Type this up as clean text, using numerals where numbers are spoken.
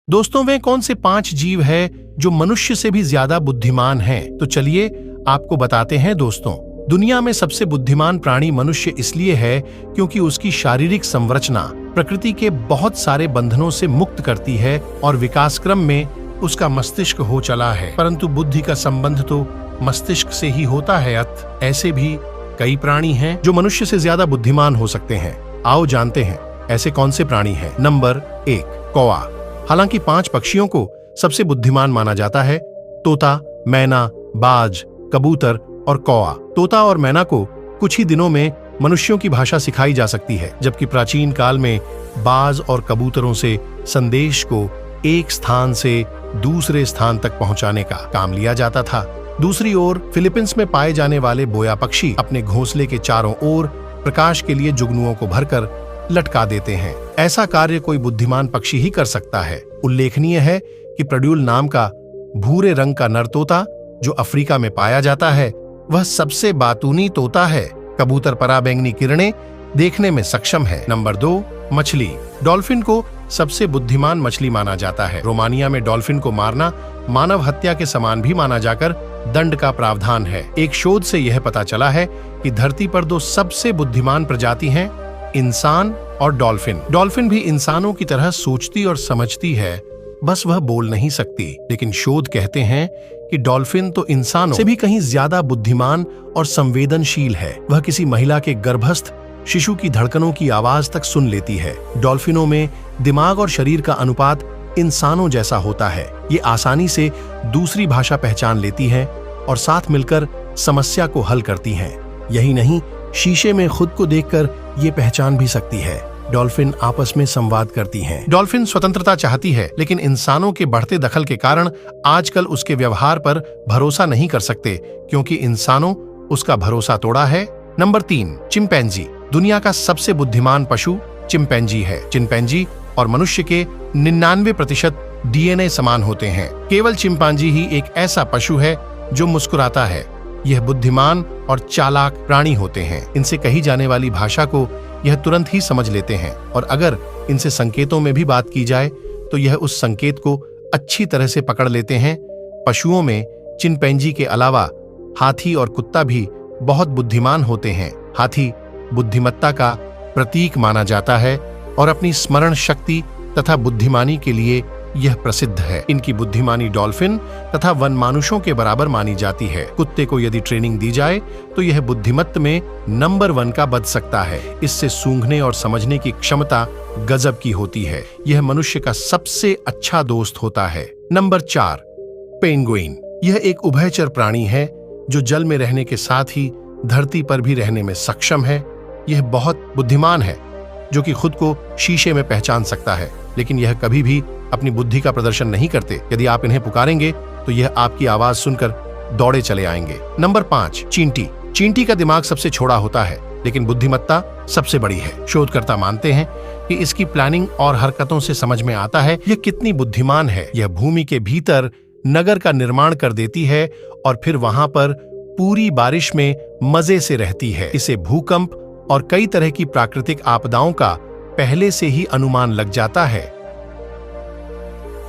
दोस्तों, वे कौन से 5 जीव है जो मनुष्य से भी ज्यादा बुद्धिमान हैं? तो चलिए आपको बताते हैं दोस्तों। दुनिया में सबसे बुद्धिमान प्राणी मनुष्य इसलिए है क्योंकि उसकी शारीरिक संरचना प्रकृति के बहुत सारे बंधनों से मुक्त करती है और विकास क्रम में उसका मस्तिष्क हो चला है। परंतु बुद्धि का संबंध तो मस्तिष्क से ही होता है। ऐसे भी कई प्राणी हैं जो मनुष्य से ज्यादा बुद्धिमान हो सकते हैं। आओ जानते हैं ऐसे कौन से प्राणी हैं। नंबर 1, कौवा। हालांकि 5 पक्षियों को सबसे बुद्धिमान माना जाता है। तोता, मैना, बाज, कबूतर और कौवा। तोता और मैना को कुछ ही दिनों में मनुष्यों की भाषा सिखाई जा सकती है, जबकि प्राचीन काल में बाज और कबूतरों से संदेश को एक स्थान से दूसरे स्थान तक पहुंचाने का काम लिया जाता था। दूसरी ओर फिलीपींस में पाए जाने वाले बोया पक्षी अपने घोंसले के चारों ओर प्रकाश के लिए जुगनुओं को भरकर लटका देते हैं। ऐसा कार्य कोई बुद्धिमान पक्षी ही कर सकता है। उल्लेखनीय है कि प्रड्यूल नाम का भूरे रंग का नर तोता जो अफ्रीका में पाया जाता है, वह सबसे बातूनी तोता है। कबूतर पराबैंगनी किरणें देखने में सक्षम है। नंबर 2, मछली। डॉल्फिन को सबसे बुद्धिमान मछली माना जाता है। रोमानिया में डॉल्फिन को मारना मानव हत्या के समान भी माना जाकर दंड का प्रावधान है। एक शोध से यह पता चला है कि धरती पर 2 सबसे बुद्धिमान प्रजाति हैं, इंसान और डॉल्फिन। डॉल्फिन भी इंसानों की तरह सोचती और समझती है, बस वह बोल नहीं सकती। लेकिन शोध कहते हैं कि डॉल्फिन तो इंसानों से भी कहीं ज्यादा बुद्धिमान और संवेदनशील है। वह किसी महिला के गर्भस्थ शिशु की धड़कनों की आवाज तक सुन लेती है। डॉल्फिनों में दिमाग और शरीर का अनुपात इंसानों जैसा होता है। ये आसानी से दूसरी भाषा पहचान लेती हैं और साथ मिलकर समस्या को हल करती हैं। यही नहीं, शीशे में खुद को देखकर ये पहचान भी सकती है। डॉल्फिन आपस में संवाद करती हैं। डॉल्फिन स्वतंत्रता चाहती है, लेकिन इंसानों के बढ़ते दखल के कारण आजकल उसके व्यवहार पर भरोसा नहीं कर सकते, क्योंकि इंसानों उसका भरोसा तोड़ा है। Number 3, chimpanzee. दुनिया का सबसे बुद्धिमान पशु चिंपैंजी है। चिंपैंजी और मनुष्य के 99% DNA समान होते हैं। केवल चिंपैंजी ही एक ऐसा पशु है जो मुस्कुराता है। यह बुद्धिमान और चालाक प्राणी होते हैं। इनसे कही जाने वाली भाषा को यह तुरंत ही समझ लेते हैं, और अगर इनसे संकेतों में भी बात की जाए तो यह उस संकेत को अच्छी तरह से पकड़ लेते हैं। पशुओं में चिंपैंजी के अलावा हाथी और कुत्ता भी बहुत बुद्धिमान होते हैं। हाथी बुद्धिमत्ता का प्रतीक माना जाता है और अपनी स्मरण शक्ति तथा बुद्धिमानी के लिए यह प्रसिद्ध है। इनकी बुद्धिमानी डॉल्फिन तथा वनमानुषों के बराबर मानी जाती है। कुत्ते को यदि ट्रेनिंग दी जाए तो यह बुद्धिमत्ता में नंबर 1 का बन सकता है। इससे सूंघने और समझने की क्षमता गजब की होती है। यह मनुष्य का सबसे अच्छा दोस्त होता है। Number 4, penguin. यह एक उभयचर प्राणी है जो जल में रहने के साथ ही धरती पर भी रहने में सक्षम है। यह बहुत बुद्धिमान है, जो कि खुद को शीशे में पहचान सकता है, लेकिन यह कभी भी अपनी बुद्धि का प्रदर्शन नहीं करते। यदि आप इन्हें पुकारेंगे तो यह आपकी आवाज सुनकर दौड़े चले आएंगे। नंबर 5, चींटी। चींटी का दिमाग सबसे छोटा होता है, लेकिन बुद्धिमत्ता सबसे बड़ी है। शोधकर्ता मानते हैं कि इसकी प्लानिंग और हरकतों से समझ में आता है यह कितनी बुद्धिमान है। यह भूमि के भीतर नगर का निर्माण कर देती है और फिर वहां पर पूरी बारिश में मजे से रहती है। इसे भूकंप और कई तरह की प्राकृतिक आपदाओं का पहले से ही अनुमान लग जाता है।